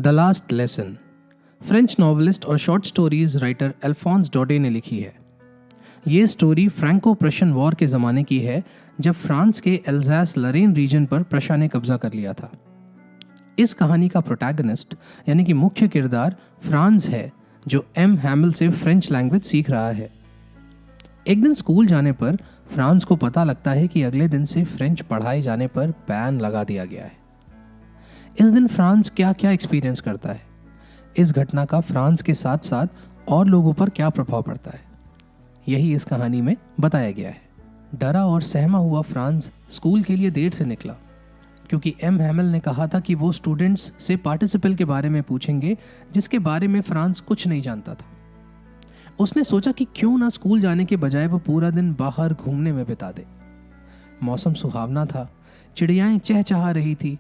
The last lesson French novelist और short stories writer Alphons डोडे ने लिखी है। ये स्टोरी फ्रैंको प्रशन वॉर के ज़माने की है, जब फ्रांस के एल्जास लरेन रीजन पर प्रशा ने कब्जा कर लिया था। इस कहानी का प्रोटैगनिस्ट यानी कि मुख्य किरदार फ्रांस है, जो एम हैमिल से फ्रेंच लैंग्वेज सीख रहा है। एक दिन स्कूल जाने पर फ्रांस को पता लगता है कि अगले दिन से फ्रेंच पढ़ाए जाने पर बैन लगा दिया गया है। इस दिन फ्रांस क्या क्या एक्सपीरियंस करता है, इस घटना का फ्रांस के साथ साथ और लोगों पर क्या प्रभाव पड़ता है, यही इस कहानी में बताया गया है। डरा और सहमा हुआ फ्रांस स्कूल के लिए देर से निकला, क्योंकि एम हैमिल ने कहा था कि वो स्टूडेंट्स से पार्टिसिपल के बारे में पूछेंगे, जिसके बारे में फ्रांस कुछ नहीं जानता था। उसने सोचा कि क्यों ना स्कूल जाने के बजाय वो पूरा दिन बाहर घूमने में बिता दे। मौसम सुहावना था, चिड़ियाएं चहचहा रही थी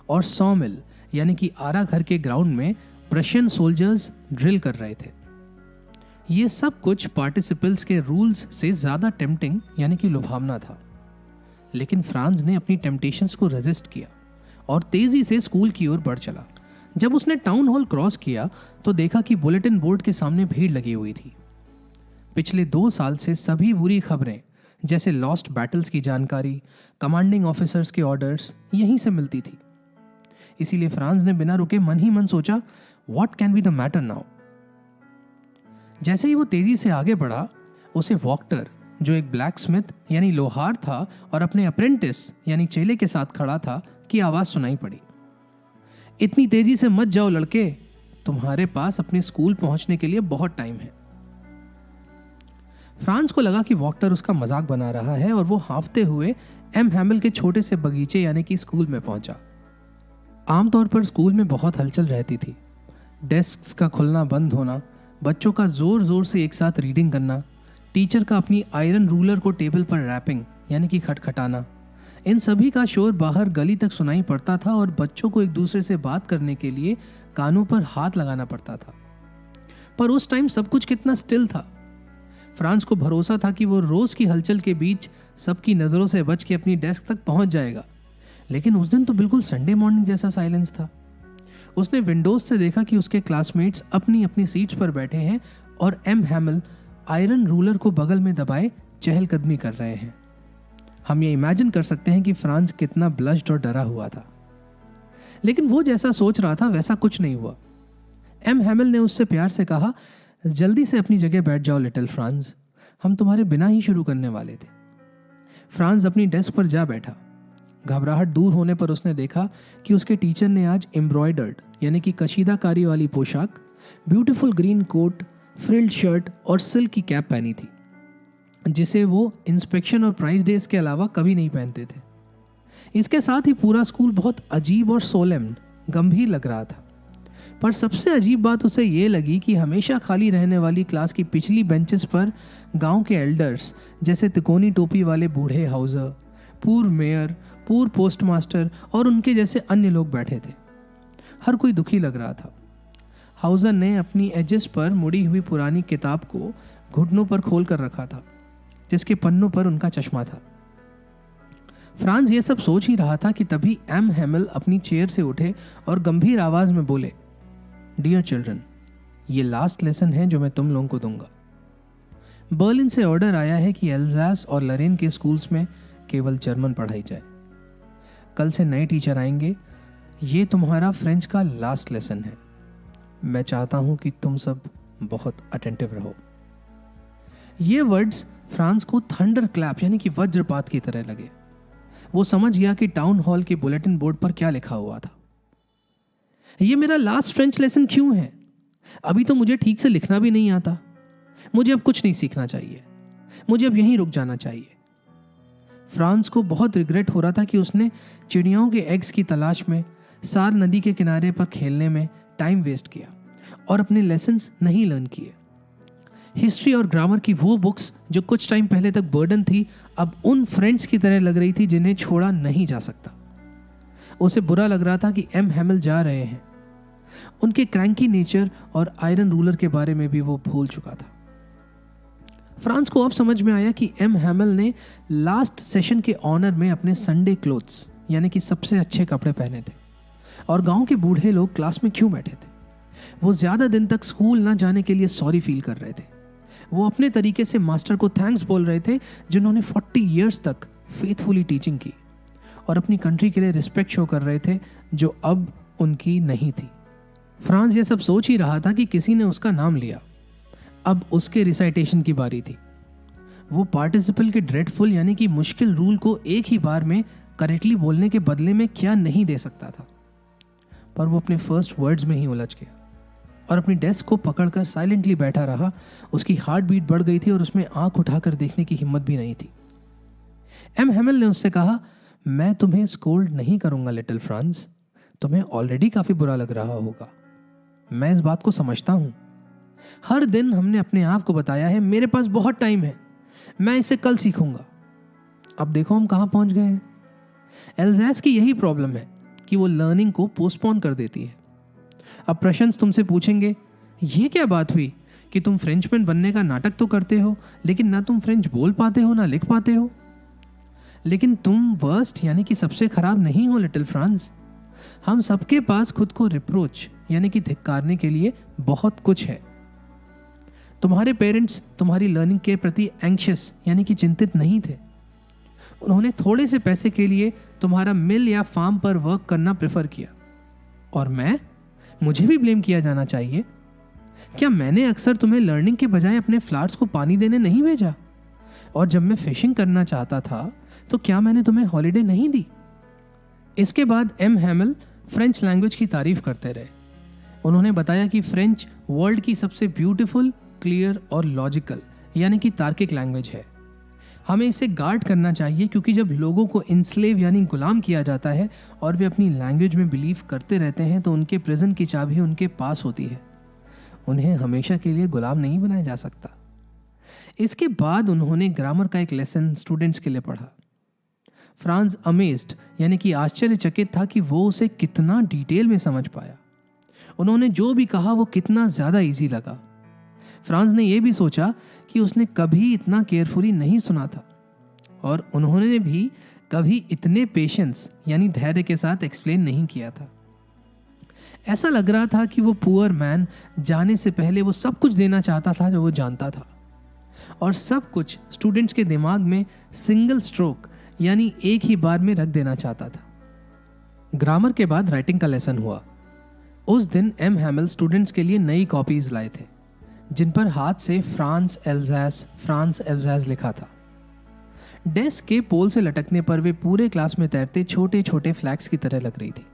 और सॉमिल यानी कि आरा घर के ग्राउंड में प्रशियन सोल्जर्स ड्रिल कर रहे थे। ये सब कुछ पार्टिसिपल्स के रूल्स से ज्यादा टेम्पटिंग यानी कि लुभावना था, लेकिन फ्रांस ने अपनी टेम्पटेशंस को रेजिस्ट किया और तेजी से स्कूल की ओर बढ़ चला। जब उसने टाउन हॉल क्रॉस किया तो देखा कि बुलेटिन बोर्ड के सामने भीड़ लगी हुई थी। पिछले 2 साल से सभी बुरी खबरें जैसे लॉस्ट बैटल्स की जानकारी, कमांडिंग ऑफिसर्स के ऑर्डर्स यहीं से मिलती थी। इसीलिए फ्रांस ने बिना रुके मन ही मन सोचा, what can be the matter now. जैसे ही वो तेजी से आगे बढ़ा, उसे वॉक्टर, जो एक ब्लैक स्मिथ यानी लोहार था और अपने अप्रेंटिस यानी चेले के साथ खड़ा था, की आवाज सुनाई पड़ी। इतनी तेजी से मत जाओ लड़के, तुम्हारे पास अपने स्कूल पहुंचने के लिए बहुत टाइम है। फ्रांस को लगा कि वॉक्टर उसका मजाक बना रहा है और वो हांफते हुए एम हैमिल के छोटे से बगीचे यानी कि स्कूल में पहुंचा। आमतौर पर स्कूल में बहुत हलचल रहती थी। डेस्क्स का खुलना बंद होना, बच्चों का जोर जोर से एक साथ रीडिंग करना, टीचर का अपनी आयरन रूलर को टेबल पर रैपिंग यानी कि खटखटाना, इन सभी का शोर बाहर गली तक सुनाई पड़ता था और बच्चों को एक दूसरे से बात करने के लिए कानों पर हाथ लगाना पड़ता था। पर उस टाइम सब कुछ कितना स्टिल था। फ्रांस को भरोसा था कि वो रोज की हलचल के बीच सबकी नजरों से बच के अपनी डेस्क तक पहुंच जाएगा, लेकिन उस दिन तो बिल्कुल संडे मॉर्निंग जैसा साइलेंस था। उसने विंडोज से देखा कि उसके क्लासमेट्स अपनी अपनी सीट्स पर बैठे हैं और एम हैमिल आयरन रूलर को बगल में दबाए चहलकदमी कर रहे हैं। हम ये इमेजिन कर सकते हैं कि फ्रांस कितना ब्लश्ड और डरा हुआ था, लेकिन वो जैसा सोच रहा था वैसा कुछ नहीं हुआ। एम हैमिल ने उससे प्यार से कहा, जल्दी से अपनी जगह बैठ जाओ लिटिल फ्रांस, हम तुम्हारे बिना ही शुरू करने वाले थे। फ्रांस अपनी डेस्क पर जा बैठा। घबराहट दूर होने पर उसने देखा कि उसके टीचर ने आज एम्ब्रॉयडर्ड यानी कि कशीदाकारी वाली पोशाक, beautiful green coat, frilled shirt और सिल्क की कैप पहनी थी, जिसे वो इंस्पेक्शन और प्राइज डेज के अलावा कभी नहीं पहनते थे। इसके साथ ही पूरा स्कूल बहुत अजीब और सोलेम्न, गंभीर लग रहा था। पर सबसे अजीब बात उसे ये लगी कि हमेशा खाली रहने वाली क्लास की पिछली बेंचेस पर गांव के एल्डर्स जैसे तिकोनी टोपी वाले बूढ़े हाउसर, पूर्व मेयर, पूर्व पोस्टमास्टर और उनके जैसे अन्य लोग बैठे थे। हर कोई दुखी लग रहा था। हाउसर ने अपनी एजेस पर मुड़ी हुई पुरानी किताब को घुटनों पर खोल कर रखा था, जिसके पन्नों पर उनका चश्मा था। फ्रांस ये सब सोच ही रहा था कि तभी एम हैमिल अपनी चेयर से उठे और गंभीर आवाज में बोले, डियर चिल्ड्रन, ये लास्ट लेसन है जो मैं तुम लोगों को दूंगा। बर्लिन से ऑर्डर आया है कि एल्जास और लरेन के स्कूल्स में केवल जर्मन पढ़ाई जाए। कल से नए टीचर आएंगे। ये तुम्हारा फ्रेंच का लास्ट लेसन है। मैं चाहता हूं कि तुम सब बहुत अटेंटिव रहो। ये वर्ड्स फ्रांस को थंडर क्लैप यानी कि वज्रपात की तरह लगे। वो समझ गया कि टाउन हॉल के बुलेटिन बोर्ड पर क्या लिखा हुआ था। ये मेरा लास्ट फ्रेंच लेसन क्यों है? अभी तो मुझे ठीक से लिखना भी नहीं आता। मुझे अब कुछ नहीं सीखना चाहिए। मुझे अब यहीं रुक जाना चाहिए। फ्रांस को बहुत रिग्रेट हो रहा था कि उसने चिड़ियाओं के एग्स की तलाश में सार नदी के किनारे पर खेलने में टाइम वेस्ट किया और अपने लेसन्स नहीं लर्न किए। हिस्ट्री और ग्रामर की वो बुक्स जो कुछ टाइम पहले तक बर्डन थी, अब उन फ्रेंड्स की तरह लग रही थी जिन्हें छोड़ा नहीं जा सकता। उसे बुरा लग रहा था कि एम हैमिल जा रहे हैं। उनके क्रैंकी नेचर और आयरन रूलर के बारे में भी वो भूल चुका था। फ्रांस को अब समझ में आया कि एम हैमिल ने लास्ट सेशन के ऑनर में अपने संडे क्लोथ्स यानी कि सबसे अच्छे कपड़े पहने थे और गांव के बूढ़े लोग क्लास में क्यों बैठे थे? वो ज़्यादा दिन तक स्कूल ना जाने के लिए सॉरी फील कर रहे थे। वो अपने तरीके से मास्टर को थैंक्स बोल रहे थे जिन्होंने 40 इयर्स तक फेथफुली टीचिंग की, और अपनी कंट्री के लिए रिस्पेक्ट शो कर रहे थे जो अब उनकी नहीं थी। फ्रांस ये सब सोच ही रहा था कि किसी ने उसका नाम लिया। अब उसके रिसाइटेशन की बारी थी। वो पार्टिसिपल के ड्रेडफुल यानी कि मुश्किल रूल को एक ही बार में करेक्टली बोलने के बदले में क्या नहीं दे सकता था, पर वो अपने फर्स्ट वर्ड्स में ही उलझ गया और अपनी डेस्क को पकड़कर साइलेंटली बैठा रहा। उसकी हार्ट बीट बढ़ गई थी और उसमें आंख उठाकर देखने की हिम्मत भी नहीं थी। एम हैमिल ने उससे कहा, मैं तुम्हें स्कोल्ड नहीं करूंगा लिटिल फ्रांस, तुम्हें ऑलरेडी काफी बुरा लग रहा होगा। मैं इस बात को समझता हूं। हर दिन हमने अपने आप को बताया है मेरे पास बहुत टाइम है, मैं इसे कल सीखूंगा। अब देखो हम कहां पहुंच गए हैं। एल्जैस की यही प्रॉब्लम है कि वो लर्निंग को पोस्टपोन कर देती है। अब प्रश्न तुमसे पूछेंगे, ये क्या बात हुई कि तुम फ्रेंचमैन बनने का नाटक तो करते हो लेकिन ना तुम फ्रेंच बोल पाते हो ना लिख पाते हो। लेकिन तुम वर्स्ट यानी कि सबसे खराब नहीं हो लिटिल फ्रांस। हम सबके पास खुद को रिप्रोच यानी कि धिक्कारने के लिए बहुत कुछ है। तुम्हारे पेरेंट्स तुम्हारी लर्निंग के प्रति एंग्शियस यानी कि चिंतित नहीं थे। उन्होंने थोड़े से पैसे के लिए तुम्हारा मिल या फार्म पर वर्क करना प्रेफर किया। और मुझे भी ब्लेम किया जाना चाहिए। क्या मैंने अक्सर तुम्हें लर्निंग के बजाय अपने फ्लावर्स को पानी देने नहीं भेजा? और जब मैं फिशिंग करना चाहता था तो क्या मैंने तुम्हें हॉलिडे नहीं दी? इसके बाद एम हैमिल फ्रेंच लैंग्वेज की तारीफ करते रहे। उन्होंने बताया कि फ्रेंच वर्ल्ड की सबसे ब्यूटीफुल, क्लियर और लॉजिकल यानी कि तार्किक लैंग्वेज है। हमें इसे गार्ड करना चाहिए क्योंकि जब लोगों को इंस्लेव यानी गुलाम किया जाता है और वे अपनी लैंग्वेज में बिलीव करते रहते हैं तो उनके प्रिजन की चाबी उनके पास होती है। उन्हें हमेशा के लिए गुलाम नहीं बनाया जा सकता। इसके बाद उन्होंने ग्रामर का एक लेसन स्टूडेंट्स के लिए पढ़ा। फ्रांस अमेज्ड यानी कि आश्चर्यचकित था कि वो उसे कितना डिटेल में समझ पाया। उन्होंने जो भी कहा वो कितना ज़्यादा इजी लगा। फ्रांस ने यह भी सोचा कि उसने कभी इतना केयरफुली नहीं सुना था और उन्होंने भी कभी इतने पेशेंस यानी धैर्य के साथ एक्सप्लेन नहीं किया था। ऐसा लग रहा था कि वो पुअर मैन जाने से पहले वो सब कुछ देना चाहता था जो वो जानता था, और सब कुछ स्टूडेंट्स के दिमाग में सिंगल स्ट्रोक यानी एक ही बार में रख देना चाहता था। ग्रामर के बाद राइटिंग का लेसन हुआ। उस दिन एम हैमिल स्टूडेंट्स के लिए नई कॉपीज लाए थे जिन पर हाथ से फ्रांस एल्जैस लिखा था। डेस्क के पोल से लटकने पर वे पूरे क्लास में तैरते छोटे छोटे फ्लैग्स की तरह लग रही थी।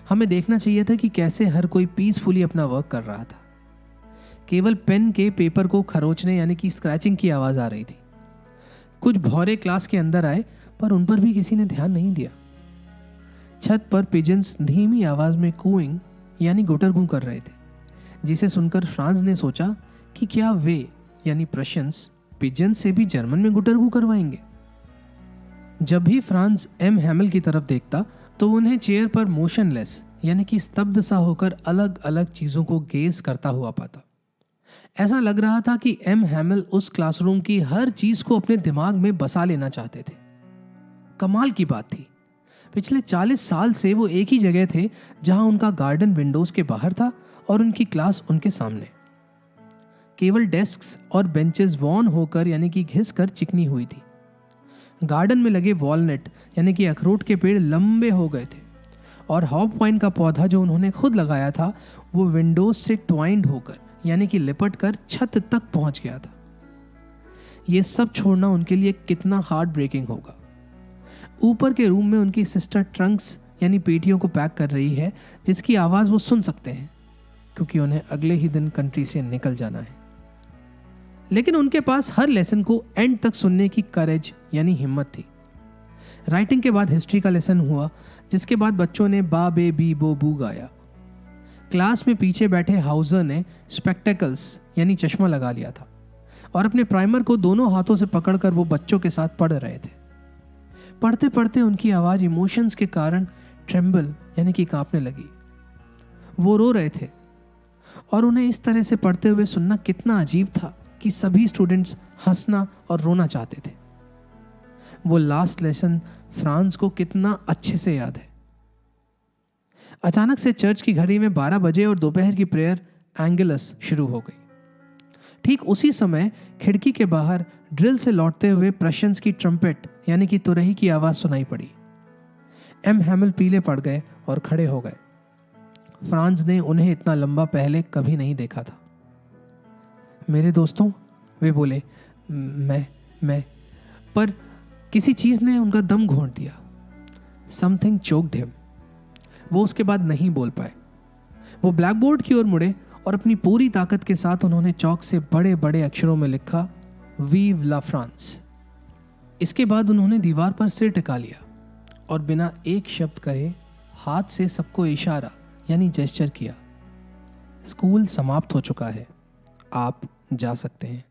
हमें देखना चाहिए था कि कैसे हर कोई पीसफुली अपना वर्क कर रहा था। केवल पेन के पेपर को खरोचने यानी कि स्क्रैचिंग की आवाज आ रही थी। कुछ भौरे क्लास के अंदर आए पर उन पर भी किसी ने ध्यान नहीं दिया। छत पर पिजन्स धीमी आवाज में कूइंग यानी गुटरगू कर रहे थे, जिसे सुनकर फ्रांस ने सोचा कि क्या वे यानी प्रशंस पिजन से भी जर्मन में गुटरगू करवाएंगे। जब भी फ्रांस एम हैमिल की तरफ देखता तो उन्हें चेयर पर मोशनलेस यानी कि स्तब्ध सा होकर अलग अलग चीजों को गेज करता हुआ पाता। ऐसा लग रहा था कि एम हैमिल उस क्लासरूम की हर चीज को अपने दिमाग में बसा लेना चाहते थे। कमाल की बात थी, पिछले 40 साल से वो एक ही जगह थे जहां उनका गार्डन विंडोज के बाहर था और उनकी क्लास उनके सामने। केवल डेस्क्स और बेंचेस वॉर्न होकर यानी कि घिस कर चिकनी हुई थी। गार्डन में लगे वॉलनट यानी कि अखरोट के पेड़ लंबे हो गए थे और हॉप वाइन का पौधा जो उन्होंने खुद लगाया था वो विंडोज से ट्वाइंड होकर यानी कि लिपट कर छत तक पहुंच गया था। ये सब छोड़ना उनके लिए कितना हार्ट ब्रेकिंग होगा। ऊपर के रूम में उनकी सिस्टर ट्रंक्स यानी पेटियों को पैक कर रही है जिसकी आवाज़ वो सुन सकते हैं क्योंकि उन्हें अगले ही दिन कंट्री से निकल जाना है। लेकिन उनके पास हर लेसन को एंड तक सुनने की करेज यानी हिम्मत थी। राइटिंग के बाद हिस्ट्री का लेसन हुआ जिसके बाद बच्चों ने बा बे बी बो बू गाया। क्लास में पीछे बैठे हाउजर ने स्पेक्टेकल्स यानी चश्मा लगा लिया था और अपने प्राइमर को दोनों हाथों से पकड़कर वो बच्चों के साथ पढ़ रहे थे। पढ़ते पढ़ते उनकी आवाज़ इमोशंस के कारण ट्रेम्बल यानी कि कांपने लगी। वो रो रहे थे और उन्हें इस तरह से पढ़ते हुए सुनना कितना अजीब था कि सभी स्टूडेंट्स हंसना और रोना चाहते थे। वो लास्ट लेसन फ्रांस को कितना अच्छे से याद है। अचानक से चर्च की घड़ी में 12 बजे और दोपहर की प्रेयर एंगेलस शुरू हो गई। ठीक उसी समय खिड़की के बाहर ड्रिल से लौटते हुए प्रशंस की ट्रम्पेट यानी कि तुरही की आवाज सुनाई पड़ी। एम हैमिल पीले पड़ गए और खड़े हो गए। फ्रांस ने उन्हें इतना लंबा पहले कभी नहीं देखा था। मेरे दोस्तों, वे बोले, मैं पर किसी चीज ने उनका दम घोंट दिया। Something choked him. वो उसके बाद नहीं बोल पाए। वो ब्लैक बोर्ड की ओर मुड़े और अपनी पूरी ताकत के साथ उन्होंने चौक से बड़े बड़े अक्षरों में लिखा, वीव ला फ्रांस। इसके बाद उन्होंने दीवार पर सिर टिका लिया और बिना एक शब्द कहे हाथ से सबको इशारा यानी जेस्चर किया। स्कूल समाप्त हो चुका है, आप जा सकते हैं।